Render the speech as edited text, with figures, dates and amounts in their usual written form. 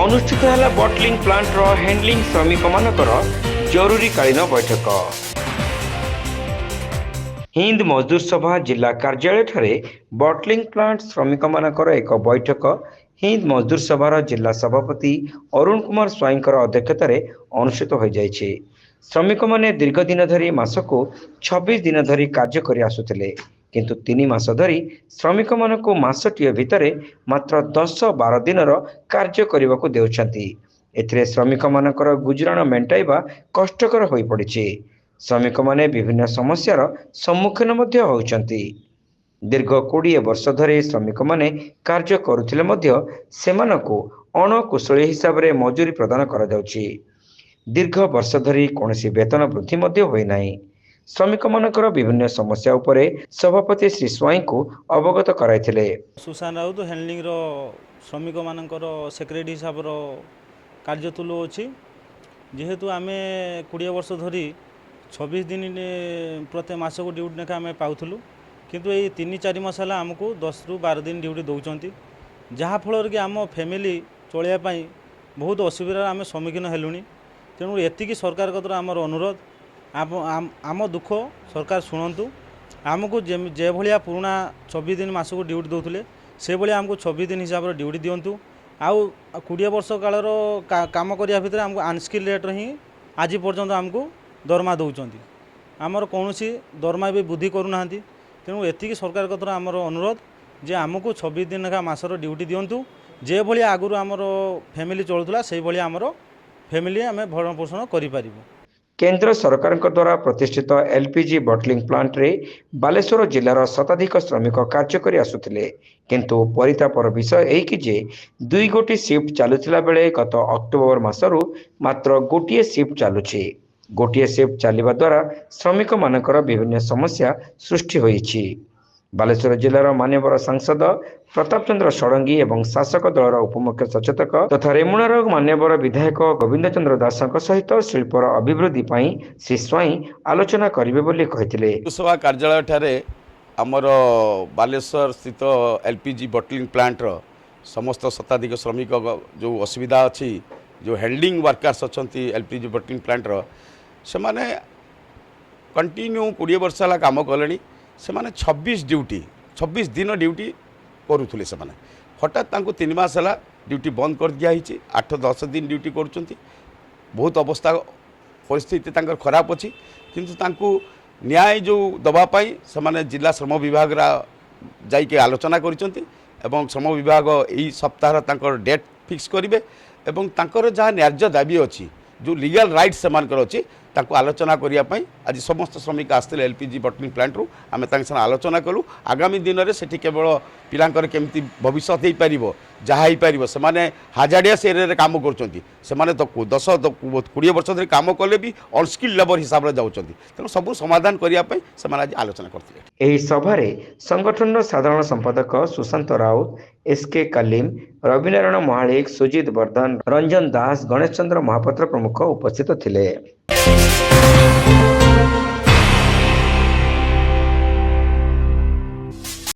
अनुष्ठित है बटलिंग प्लांट रो हैंडलिंग श्रमिक मानकर जरूरीकालीन बैठक। हिंद मजदूर सभा जिला कार्यालय ठारे बटलिंग प्लांट श्रमिक मानकर एक बैठक हिंद मजदूर सभार जिला सभापति अरुण कुमार स्वाईंकर अध्यक्षतार अनुष्ठित हो जाइए। श्रमिक माने दीर्घ दिन धरी मासको 26 दिन धरी कार्य कर आसुथिले, किंतु 3 मास धरी श्रमिक मानक मासटीए भितर मात्र 10-12 दिन कार्य करने को देउछंती। एथिरे श्रमिक मानकर गुजराण मेंटाइबा कष्टकर होई पड़िछि। श्रमिक माने विभिन्न समस्यार सम्मुखीन मध्य होउछंती। दीर्घ 20 वर्ष धरी श्रमिक माने कार्य करुथिले मध्य सेमानकु अणकुशली हिसाब रे मजूरी प्रदान करा जाउछि। दीर्घ वर्ष धरी कोनोसी वेतन वृद्धि मध्य होई नाही। श्रमिक मानकर विभिन्न समस्या उपरे सभापति श्री स्वाई को अवगत कराइथिले। सुशांत राउत हैंडलिंग रो श्रमिक मानकर सेक्रेटरी हिसाब रो कार्य तुलो अछि। जेहेतु आमे 20 वर्ष धरी 26 दिन प्रति मास को ड्यूटी नेखा आम पाऊलु, किंतु ये 3-4 मास है आमको 10 ରୁ 12 दिन ड्यूटी दौरान, जहाँफल कि आम फैमिली चलवाई बहुत असुविधार आम सम्मुखीन हेलुणी। तेणु एतिकी सरकार कतर आमर अनुरोध, आम दुख सरकार शुणु। आमको जे भाया पुराणा 26 दिन मास को ड्यूटी दौले से भाया आमको 26 दिन हिसाब से ड्यूटी दिंतु। आउ 20 वर्ष कालर काम करने भितर आमको अनस्किल रेट ही आज पर्यंत आमको दरमा दौरान, आमर कौन दरमा भी बुद्धि करूना। तेणु एतिकी सरकार कतर आमर अनुरोध जे आमको 26 दिन लेखा मासर ड्यूटी दिंतु। जे भाया आगुरी आमर फैमिली चलूला से भाया आमर फैमिली आम भरण पोषण करें। केंद्र सरकार द्वारा प्रतिष्ठित एलपीजी बटलिंग प्लांट रे बालेश्वर जिलार शताधिक श्रमिक कार्य कर आसुथिले, किंतु परितापर विषय एई कि जे 2 गोटी शिफ्ट चालुथिला बेले गत अक्टोबर मासरू मात्र गोटिए शिफ्ट चालुछि। गोटिए शिफ्ट चलवा द्वारा श्रमिक मानकर विभिन्न समस्या सृष्टि होइछि। बालेश्वर जिलार मान्यवर सांसद प्रताप चंद्र षडंगी एवं शासक दलर उपमुख्य सचेतक तथा रेमुणार मान्यवर विधायक गोविंद चंद्र दास सहित शिल्पर अभिवृद्धि पई श्री स्वाई आलोचना करिवे बोली कहिथिले। सभा कार्यालय ठारे आमर बालेश्वर स्थित एलपीजी बटलिंग प्लांट रो समस्त शताधिक श्रमिक जो असुविधा अच्छी, जो हैंडलिंग वर्कर्स अच्छी एलपीजी बटलिंग प्लांट रो से माने कंटिन्यू 20 वर्ष है कम कले। से माने 26 दिन ड्यूटी करुले। से माने हठात 3 मास है ड्यूटी बंद कर दिखाई। 8-10 दिन ड्यूटी करुँच। बहुत अवस्था परिस्थिति खराब अच्छी, किंतु न्याय जो दवापाई से माने जिला श्रम विभाग जाइके आलोचना कर श्रम विभाग यही सप्ताह डेट फिक्स करेंगे एवं जहाँ न्याय्य दाबी अच्छी जो लीगल राइट से अच्छी ताको आलोचना करने आज समस्त श्रमिक आसते एलपीजी बटलिंग प्लांट रू आम आलोचना कलु। आगामी दिन में से केवल पिलांकर केमती भविष्य हो पार जहाँ हो पार से हाजाडियास एरिया काम कर तो 10-20 वर्ष धरी काम कले भी अनस्किल्ड लेबर हिसाब से जाऊँच। तेणु सब समाधान करने से आज आलोचना करते। एही सभारे संगठन साधारण संपादक सुशांत राउत, एसके कालीम, रविनारायण महालिक, सुजित वर्धन, रंजन दास, गणेश चंद्र महापात्र प्रमुख उपस्थित थिले।